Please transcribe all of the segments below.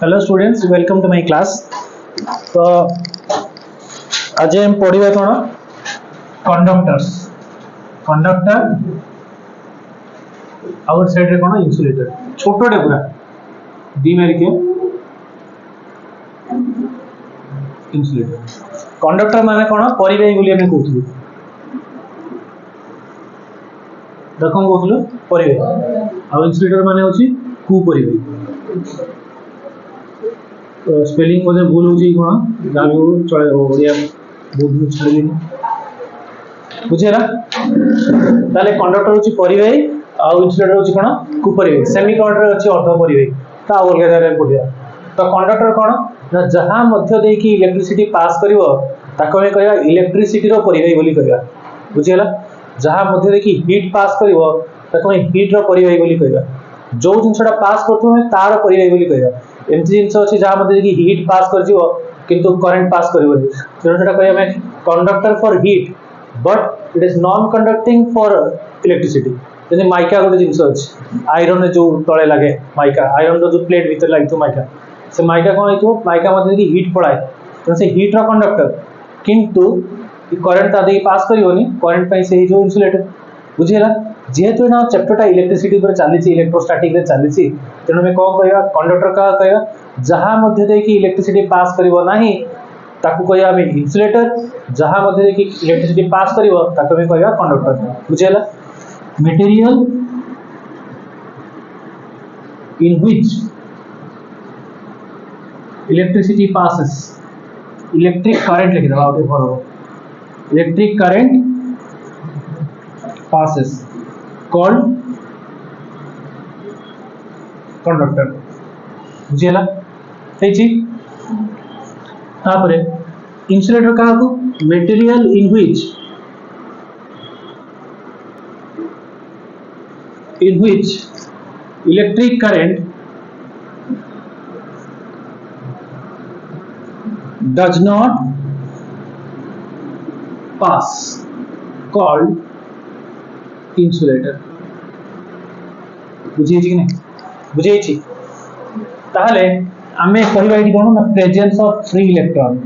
Hello students, welcome to my class. तो आज हम पढ़िबा कोन कंडक्टर्स। कंडक्टर आउटसाइड रे कोन इन्सुलेटर, छोटोटे पूरा डी मारिके इन्सुलेटर। कंडक्टर माने कोन परिबाही बोली हम कहथुलु, रकम कहथुलु परिबाही, आ इन्सुलेटर माने होची कुपरिबाही। स्पेलिंग बोले भूल हो जी कोन जाबे चले ओडिया बहुत छाड़ी बुझेला। ताले कंडक्टर होची परिबाही आ इन्सुलेटर होची कोन कुपरिबाही। सेमीकंडक्टर होची अर्ध परिबाही ता अलग जगह पडिया। तो कंडक्टर कोन ना जहां मध्य दे की इलेक्ट्रिसिटी पास करिवो ताको हम कहया इलेक्ट्रिसिटी रो परिबाही बोली कहया। बुझेला, जहां मध्य दे की हीट पास करिवो ताको हम हीट रो परिबाही बोली कहया। जो जिनसटा पास करतो हम तार परिबाही बोली कहया। एमती जिनस अछि जहां मध्य दे की हीट पास कर जिवो किंतु करंट पास करिवोनी, तो सेटा कहया हम conductor for heat but it is non conducting for electricity. जैसे माइका गोटे जिनस अछि, आयरन जो तळे लागे माइका, आयरन रो जो प्लेट भीतर लागितो माइका, से माइका कोन हेतु माइका मध्य दे हीट पड़ाए, तो से हीट रो कंडक्टर किंतु करंट ता दे पास करिवोनी, करंट पई से जो इन्सुलेटर। बुझिला, जेहेतु ना चैप्टरटा इलेक्ट्रिसिटी पर चलीची, इलेक्ट्रोस्टैटिक रे चलीची, तेणु में कोन कहया कंडक्टर का कहया जहां मध्य दे की इलेक्ट्रिसिटी पास करिवो नाही ताकू कहया हम इन्सुलेटर, जहां मध्य दे की इलेक्ट्रिसिटी पास करिवो ताकू हम कहया कंडक्टर। बुझिला, material in which electricity passes, electric current लिख दो आगे भरो, electric current passes called conductor। बुझिला हेची। तापरे इंसुलेटर का को material in which electric current does not pass called insulator। बुझिए कि नहीं, बुझिए ताहले आमे कहबा एटी कोन ना presence of free electron.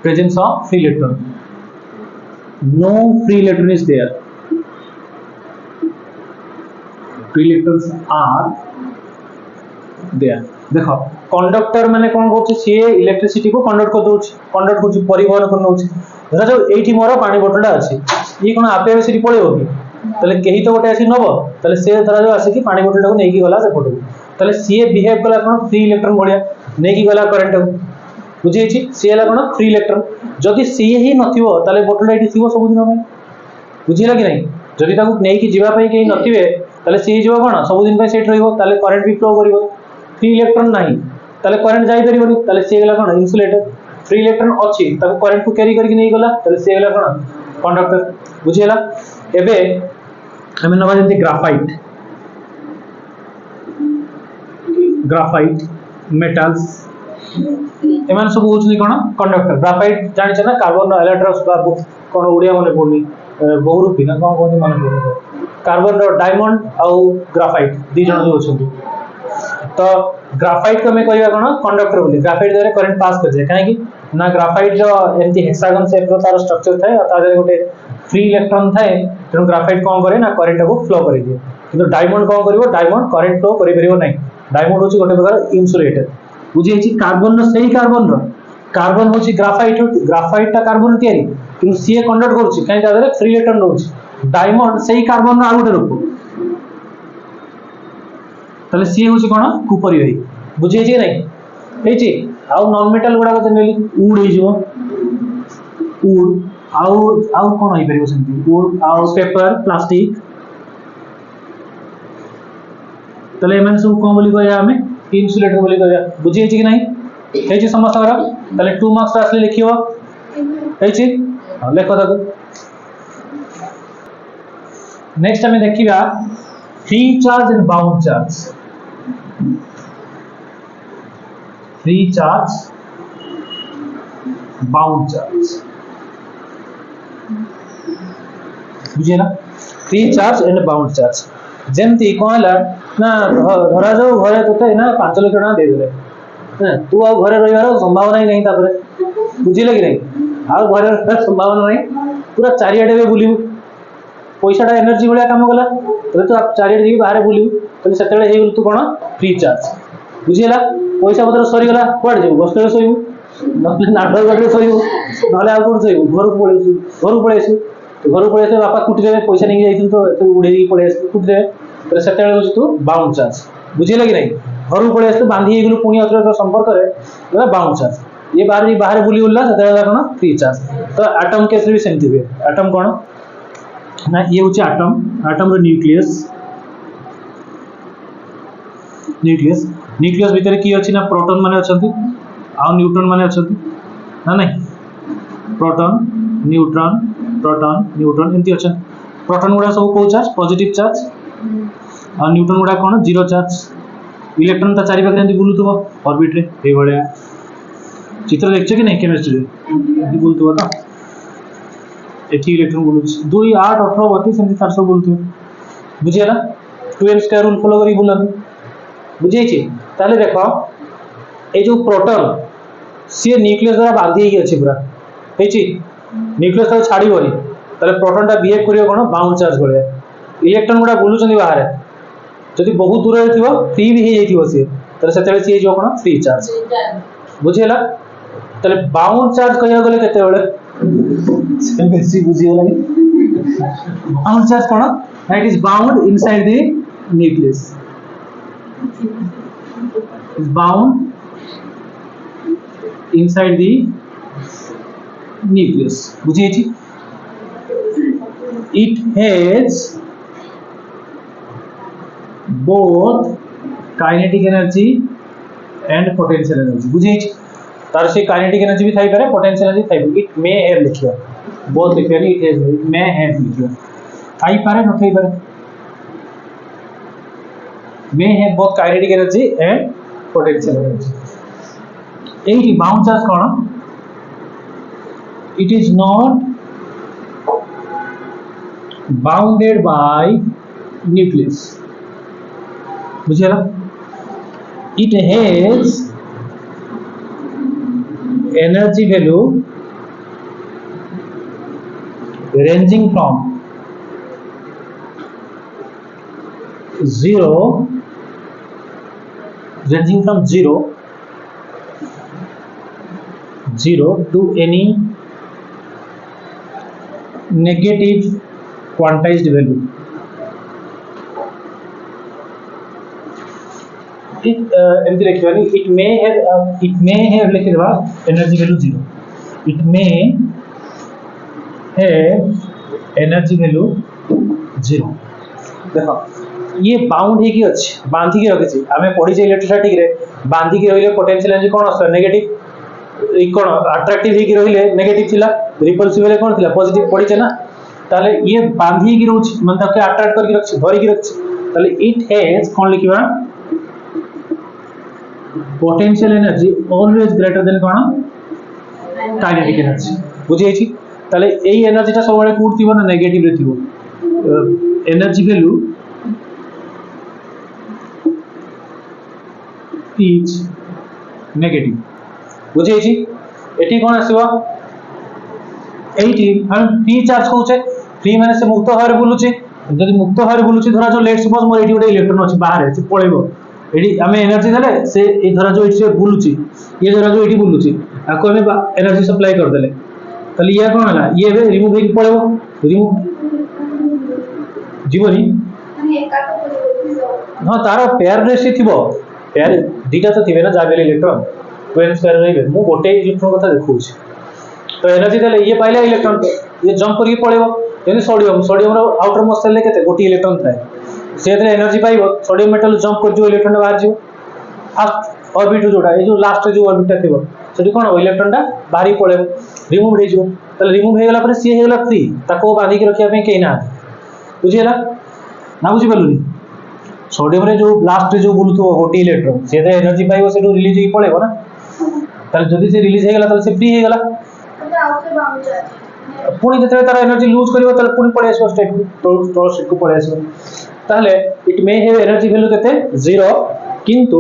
Presence of free electron, no free electron is there, free electrons are there। देखो कंडक्टर माने कोन होची, से इलेक्ट्रिसिटी को कंडक्ट कर दोची, कंडक्ट करची, परिवहन कर नोची। धरा जो एठी मोर पानी बोतलटा अछि, ई कोन आपे आपे सिटी पळेबो कि, तले केही तो गोटे आसी नबो, तले से धरा जो आसी कि पानी बोतलटा को नेकी गला से फोटो, तले सी बिहेव कला कोन फ्री इलेक्ट्रॉन बढिया नेकी गला करंट को। बुझिएछि, सी हला कोन फ्री इलेक्ट्रॉन। जदि सी ही नथिबो ताले बोतलटा एठी थिबो सब दिन में। बुझिला कि नहीं, जदि ताकू नेकी जीवा पई केही नथिबे ताले सी जीवा कोन सब दिन पे सेट रहिबो, ताले करंट भी फ्लो करिवो। फ्री इलेक्ट्रॉन नाही ताले करंट जाई परिबो, ताले सी हला कोन इन्सुलेटर। फ्री इलेक्ट्रॉन अछि ताकू करंट को कैरी करके नहीं गला, ताले सी हला कोन कंडक्टर। बुझिला। एबे हम नबा जंती ग्राफाइट, ग्राफाइट मेटल्स एमान सब होचनी कोन कंडक्टर। ग्राफाइट जानि छ ना कार्बन इलेक्ट्रॉन बा कोन ओडिया माने पडनी बहुरूपी ना कोन कोन माने पडनी, कार्बन रो डायमंड आउ ग्राफाइट दी जण जो छथि। तो ग्राफाइट को में कहबा कोन कंडक्टर बोली। ग्राफाइट द्वारा करंट पास कर जाय, काहे कि ना ग्राफाइट जो एंटी हेक्सागन शेप रो तार स्ट्रक्चर थाए, ता देरे गोटे फ्री इलेक्ट्रॉन थाए, तेनु ग्राफाइट कोन करे ना करंट को फ्लो करि दिए। किंतु डायमंड कोन करिवो, डायमंड करंट फ्लो करि परिवो नै। डायमंड होची गोटे प्रकार इन्सुलेटर। बुझिएछि, कार्बन रो सही कार्बन रो, कार्बन होची ग्राफाइट, ग्राफाइट ता कार्बन तयारी किंतु सी कंडक्ट करूची, काहे ता देरे फ्री इलेक्ट्रॉन रहउची। डायमंड सही कार्बन रो आ गोटे रूप, तले सी होची कोन कुपरिबाही। बुझिएछि नै हेची। आउ नॉन मेटल गुडा को नेली उड हे जिवो, उड आउ कोन होई परिबो सेंती, उड आउ पेपर प्लास्टिक, तले एमन सब कोन बोली कहया हमें इन्सुलेटर बोली कहया। बुझिएछि कि नै हेची समस्त करा। तले 2 मार्क्स आसले लिखियो हेची, लेखो ताको। नेक्स्ट हमें देखिबा free charge and bound charge. Free charge, bound charge, बुझिए ना, free charge and bound charge. जेमती कौन है ना धरा जाऊ घरे तोते ना 5 लाख टका दे देले तू आ घरे रहिबार संभावना ही नहीं तापर बुझिले कि नहीं आ घरे रहिबार संभावना नहीं पूरा चारियाडे बुलिबू पैसाटा एनर्जी भाया काम कला तो तू चारियाडे बाहर बुलिबू तो सेतेबेले हे तू कौन फ्री चार्ज बुझिला पैसा पत्र सरीगला कुआडे जाऊ बसले शोइबू नले नाटक शोइबू नले आ कोन शोइबू घर पळेसु घर पळेसे बापा कुटी देबे पैसा नहीं जाइथिल तो उड़ेई पळेस कुटी देबे तो सेतेबेले तू बाउंड चार्ज बुझिला कि नहीं घर पळेस बांधी गेलु पुणी अत्र संपर्क रे बाउंड चार्ज ये बाहर बुली उल्ला सेतेबेले कौन फ्री चार्ज तो एटम केस भी सेमती हुए एटम कौन ना ये होची एटम रो न्यूक्लियस भितर की अछि ना प्रोटॉन माने अछंती आ न्यूट्रॉन माने अछंती ना नहीं प्रोटॉन न्यूट्रॉन एंती अच्छा प्रोटॉन गुडा सब को चार्ज पॉजिटिव चार्ज और न्यूट्रॉन गुडा कोन जीरो चार्ज इलेक्ट्रॉन ता चारि पाखे एंती बुलुतबो ऑर्बिट रे ए भलिया चित्र देखछ कि नहीं केमिस्ट्री एंती बुलुतबो ना एठी इलेक्ट्रॉन बुलुछ 2 8 18 32 एंती 400 बुलुतबो बुझियला 2n स्क्वायर रूल फॉलो करी बुलन बुझेछि ताले देखो ए जो प्रोटॉन सी न्यूक्लियस द्वारा बांधी ही अछि पूरा हेछि न्यूक्लियस तो छाड़ीबनी ताले प्रोटॉन टा बिहेव करियो कोन बाउंड चार्ज भलिया इलेक्ट्रॉन गुडा बुलुचंदी बाहर जदि बहुत दूर रे थिबो फ्री भी हे जइथिबो सी ताले सेतेबेले सी जो कोन फ्री चार्ज बुझियला ताले बाउंड चार्ज कहिया गले केते बेले बेसी बुझियला बाउंड चार्ज कोन it is bound inside the nucleus is bound inside the nucleus बुझिए it has both kinetic energy and potential energy बुझिए तार से kinetic energy भी थाई पारे potential energy थाई it may have लिखियो both लिखियो it may have लिखियो थाई पारे न थाई पारे may have both kinetic energy and potential energy. Eighty bound charge कौन it is not bounded by nucleus बुझिए ना it has energy value ranging from 0 to any negative quantized value. It may have लिखे देवा energy value 0. It may have energy value 0. देखो ये bound है कि अछि बांधी के रखे छी हमें पढ़ी जे इलेक्ट्रोस्टैटिक रे बांधी के रहिले पोटेंशियल एनर्जी कोन आसे नेगेटिव ई कोन अट्रैक्टिव ही कि रहिले नेगेटिव थिला रिपल्सिव रे कोन थिला पॉजिटिव पढ़ी छै ना ताले ये बांधी की रहउछ मन तक अट्रैक्ट करके रख धरि की रख ताले इट हैज कोन लिखिबा potential energy always greater than कोन काइनेटिक एनर्जी बुझिए छी ताले एई एनर्जीटा सब बेले कोड थिबो ना नेगेटिव रे थिबो एनर्जी वैल्यू is negative बुझे छी एठी कोन आसीबो एठी हम फ्री चार्ज कहउछे फ्री माने से मुक्त होर बुलुची जदि मुक्त होर बुलुची धरा जो लेट सपोज मोर एठी गोटे इलेक्ट्रॉन अछि बाहर से पळेबो एठी हमें एनर्जी देले से ए धरा जो एठी बुलुची ये धरा जो एठी बुलुची आको हमें एनर्जी सप्लाई कर देले तले ये कोन हला ये बे रिमूव हेक पळेबो रिमूव जीवनी हां तारा पेयर रेसी थिबो पेयर दीटा तो थिबे ना जाबेले इलेक्ट्रॉन 2n स्क्वायर रहिबे मु गोटे इलेक्ट्रॉन कथा देखौछि तो एनर्जी देले ये पाइला इलेक्ट्रॉन ये जंप करके पळेबो जेने सोडियम रो आउटर मोस्ट सेल केते गोटी इलेक्ट्रॉन थाए से देले एनर्जी पाइबो सोडियम मेटल जंप कर जो इलेक्ट्रॉन बाहर जो फर्स्ट ऑर्बिट जोटा ए जो लास्ट जो ऑर्बिट थिबो सेठी कोन इलेक्ट्रॉन टा बाहरी पळेबो रिमूव हे जो तले रिमूव हे गला पर सी हे गला फ्री ताको बांधी के रखिया पे केई ना बुझियला ना बुझि पलुनी सोडियम रे जो लास्ट जो बुलुतो गोटी इलेक्ट्रॉन से दे एनर्जी पाइबो से रिलीज ही पळेबो ना ताले जदी से रिलीज हे गला ताले से फ्री हे गला पुणी जते तार एनर्जी लूज करिवो ताले पुणी पळे आसो स्टेट को पळे आसो ताहले it may have energy value केते 0 किंतु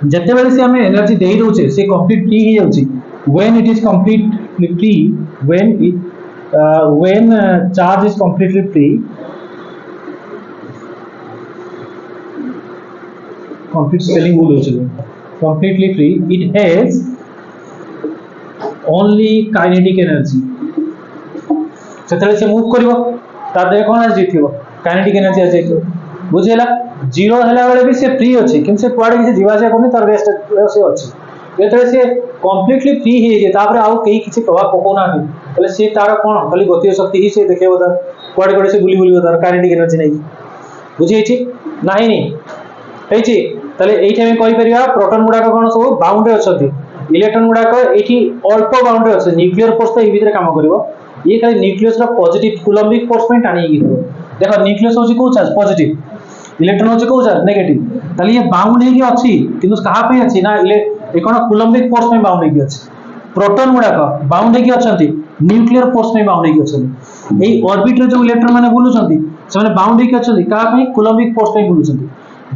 जते बेले से हमें एनर्जी देई दोचे से कंप्लीट फ्री ही जाउची when it is completely free when charge is completely free complete spelling भूल हो चुके completely free it has only kinetic energy सेतले से मूव करिवो ता दे कोन आ जेथिवो काइनेटिक एनर्जी आ जेथिवो बुझेला जीरो हला बेले भी से फ्री अछि किन से कुआडे कि जीवासे कोनी तार रेस्ट से अछि जेतले से कंप्लीटली फ्री हे जे तापर आउ कई किछि प्रभाव पकोना नै तले से तार कोन खाली गतिय शक्ति ही से देखेबो तार कुआडे कुआडे से बुली बुली तार काइनेटिक एनर्जी नै बुझी छि नाही नै हे छि तले एठी हम कहि परिया प्रोटॉन गुडा कोन सब बाउंड रे अछथि इलेक्ट्रॉन गुडा को एठी अल्प बाउंड रे अछि न्यूक्लियर फोर्स तो ए भीतर काम करिवो ये खाली न्यूक्लियस रा पॉजिटिव कूलम्बिक फोर्स में टाणी गिरो देखो न्यूक्लियस होची को चार्ज पॉजिटिव इलेक्ट्रॉन होची को चार्ज नेगेटिव ताली ये बाउंड हे कि अछि किंतु कहा पे अछि ना ए कोन कूलम्बिक फोर्स में बाउंड हे कि अछि प्रोटॉन गुडा को बाउंड हे कि अछंती न्यूक्लियर फोर्स में बाउंड हे कि अछंती एई ऑर्बिट रे जो इलेक्ट्रॉन माने बुलुचंती से माने बाउंड हे कि अछंती कहा पे कूलम्बिक फोर्स में बुलुचंती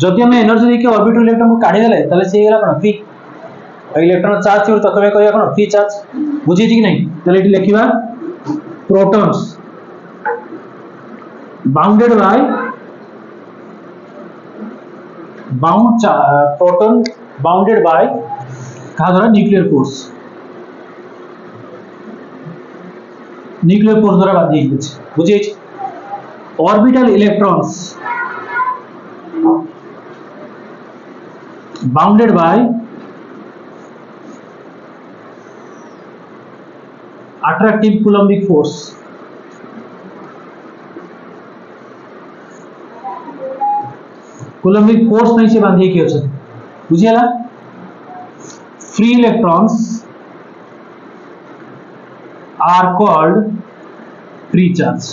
जदि हम एनर्जी दे के ऑर्बिट रे इलेक्ट्रॉन को काढी देले ताले से गेला कोन फ्री इलेक्ट्रॉन चार्ज थियो तो तमे कहया कोन फ्री चार्ज बुझी छि कि नहीं ताले इटी लिखिबा protons bounded by proton bounded by कहा द्वारा न्यूक्लियर फोर्स द्वारा बांधी अछि बुझी छि orbital electrons bounded by attractive coulombic force coulombic force नहीं से बांधी की अछि बुझियला free electrons are called free charge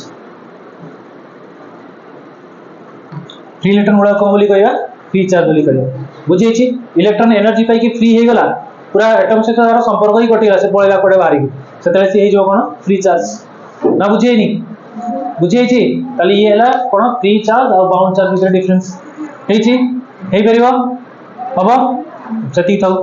free electron गुडा को बोली कहया फ्री चार्ज बोली कहया बुझी छि इलेक्ट्रॉन एनर्जी पाई के फ्री हे गला पूरा एटम से तार संपर्क ही कटिला से पळेला पडे बाहरी सेतले से हे जो कोन फ्री चार्ज ना बुझेनी बुझे छि ताली ये हला कोन फ्री चार्ज और बाउंड चार्ज में डिफरेंस हे छि हे परिबो हबो जति थाउ